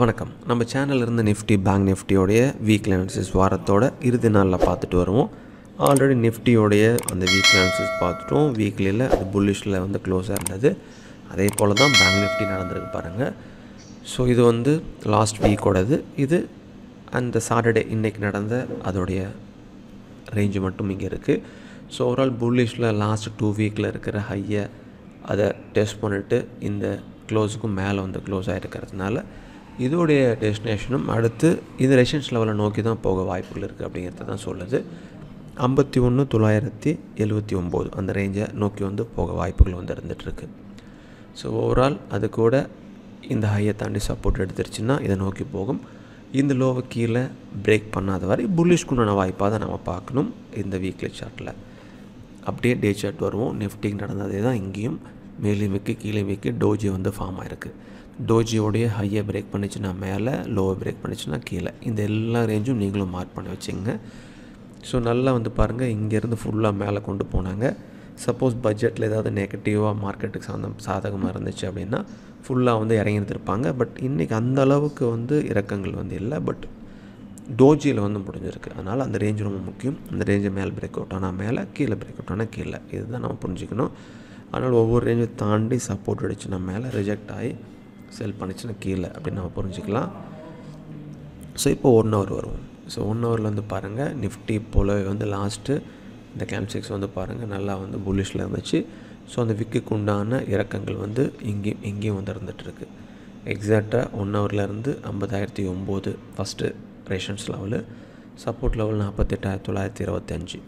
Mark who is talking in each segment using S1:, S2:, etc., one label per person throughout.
S1: வணக்கம். நம்ம சேனல்ல இருந்து நிஃப்டி பேங்க் நிஃப்டியோடைய வீக்லி அனாலிசிஸ் வாரத்தோட இறுதி நாளில் பார்த்துட்டு வருவோம். ஆல்ரெடி நிஃப்டியோடைய அந்த வீக்லி அனாலிசிஸ் பார்த்துட்டோம். வீக்லியில் அது புல்லிஷில் வந்து க்ளோஸாக இருந்தது. அதே போல் தான் பேங்க் நிஃப்டி நடந்திருக்கு பாருங்கள். ஸோ இது வந்து லாஸ்ட் வீக்கோடது. இது அந்த சாட்டர்டே இன்றைக்கி நடந்த அதோடைய ரேஞ்சு மட்டும் இங்கே இருக்குது. ஸோ ஓவரால் புல்லிஷில் லாஸ்ட் 2 வீக்கில் இருக்கிற ஹையை அதை டெஸ்ட் பண்ணிவிட்டு இந்த க்ளோஸுக்கும் மேலே வந்து க்ளோஸ் ஆகிருக்கிறதுனால இதோடைய டெஸ்டினேஷனும் அடுத்து இந்த ரெசிஸ்டன்ஸ் லெவலை நோக்கி தான் போக வாய்ப்புகள் இருக்குது அப்படிங்கிறத தான் சொல்லுது. 51,979 அந்த ரேஞ்சை நோக்கி வந்து போக வாய்ப்புகள் வந்து இருந்துகிட்ருக்கு. ஸோ ஓவரால் அது கூட இந்த ஹையை தாண்டி சப்போர்ட் எடுத்துருச்சுன்னா இதை நோக்கி போகும். இந்த லோவை கீழே பிரேக் பண்ணாத வரை புல்லிஷ்குண்டான வாய்ப்பாக தான் நம்ம பார்க்கணும். இந்த வீக்லி சார்ட்டில் அப்படியே டே சார்ட் வருவோம். நிஃப்டிக்கு நடந்ததே தான் இங்கேயும் மேலேயுமிக்கு கீழேயுமிக்கு டோஜி வந்து ஃபார்ம் ஆகிருக்கு. டோஜியோடைய ஹையை பிரேக் பண்ணிச்சுன்னா மேலே, லோவை பிரேக் பண்ணிச்சுன்னா கீழே. இந்த எல்லா ரேஞ்சும் நீங்களும் மார்க் பண்ணி வச்சுங்க. ஸோ நல்லா வந்து பாருங்கள், இங்கேருந்து ஃபுல்லாக மேலே கொண்டு போனாங்க. சப்போஸ் பட்ஜெட்டில் ஏதாவது நெகட்டிவாக மார்க்கெட்டுக்கு சாதகமாக இருந்துச்சு அப்படின்னா ஃபுல்லாக வந்து இறங்கியிருந்திருப்பாங்க. பட் இன்றைக்கி அந்த அளவுக்கு வந்து இறக்கங்கள் வந்து இல்லை. பட் டோஜியில் வந்து முடிஞ்சிருக்கு. அதனால் அந்த ரேஞ்சு ரொம்ப முக்கியம். அந்த ரேஞ்சை மேலே பிரேக் அவுட் ஆனால் மேலே, கீழே பிரேக் அவுட் ஆனால் கீழே. இதுதான் நம்ம புரிஞ்சுக்கணும். அதனால் ஒவ்வொரு ரேஞ்சை தாண்டி சப்போர்ட் அடிச்சுன்னா மேலே, ரிஜெக்ட் ஆகி செல் பண்ணிச்சுன்னா கீழே அப்படின்னு நம்ம புரிஞ்சுக்கலாம். ஸோ இப்போ 1 ஹவர் வருவோம். ஸோ 1 ஹவரில் வந்து பாருங்கள், நிஃப்டி போலவே வந்து லாஸ்ட்டு இந்த கேம்ஸ்டிக்ஸ் வந்து பாருங்கள் நல்லா வந்து புல்லிஷில் இருந்துச்சு. ஸோ அந்த விக்குக்கு உண்டான இறக்கங்கள் வந்து இங்கேயும் வந்து இருந்துகிட்ருக்கு. எக்ஸாக்டாக 1 ஹவர்லேருந்து 50,009 first resistance level, support level 48,925.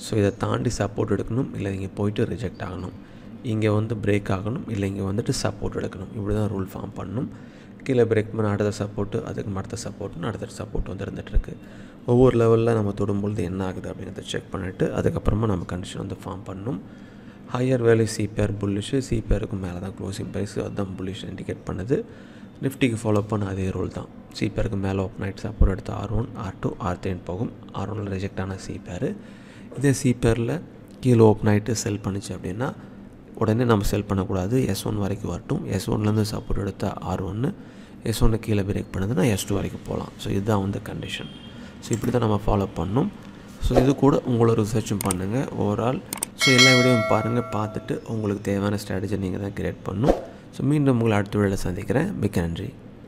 S1: So இதை தாண்டி சப்போர்ட் எடுக்கணும், இல்லை இங்கே போயிட்டு ரிஜெக்ட் ஆகணும். இங்கே வந்து பிரேக் ஆகணும், இல்லை இங்கே வந்துட்டு சப்போர்ட் எடுக்கணும். இப்படி தான் ரூல் ஃபார்ம் பண்ணணும். கீழே பிரேக் பண்ண அடுத்த சப்போர்ட்டு, அதுக்கு அடுத்த சப்போர்ட்னு அடுத்த சப்போர்ட் வந்து இருந்துகிட்ருக்கு. ஒவ்வொரு லெவலில் நம்ம தொடும்பொழுது என்ன ஆகுது அப்படிங்கிறத செக் பண்ணிவிட்டு அதுக்கப்புறமா நம்ம கண்டிஷன் வந்து ஃபார்ம் பண்ணணும். ஹையர் வேல்யூ சிபிஆர் புல்லிஷு, சிபிஆருக்கு மேலே தான் க்ளோசிங் ப்ரைஸ், அதுதான் புல்லிஷ் இண்டிகேட் பண்ணுது. நிஃப்டிக்கு ஃபாலோ பண்ண அதே ரூல் தான். சிபிஆருக்கு மேலே ஓப்பன் ஆகிட்டு சப்போர்ட் எடுத்து R1, R2, R3 போகும். R1 ரிஜெக்ட் ஆன சிபிஆர். இதே சிபிஆரில் கீழே ஓப்பன் ஆகிட்டு செல் பண்ணிச்சு அப்படின்னா உடனே நம்ம செல் பண்ணக்கூடாது. S1 வரைக்கும் வரட்டும். S1லேருந்து சப்போர்ட் எடுத்தால் R1, S1 கீழே பிரேக் பண்ணுதுன்னா S2 வரைக்கும் போகலாம். ஸோ இதுதான் வந்து கண்டிஷன். ஸோ இப்படி தான் நம்ம ஃபாலோ பண்ணணும். ஸோ இது கூட உங்களோட ரிசர்ச்சும் பண்ணுங்கள் ஓவரால். ஸோ எல்லா வீடியோவும் பாருங்கள். பார்த்துட்டு உங்களுக்கு தேவையான ஸ்ட்ராட்டஜி நீங்கள் தான் கிரியேட் பண்ணணும். ஸோ மீண்டும் உங்களை அடுத்த வீடியோவில் சந்திக்கிறேன். மிக்க நன்றி.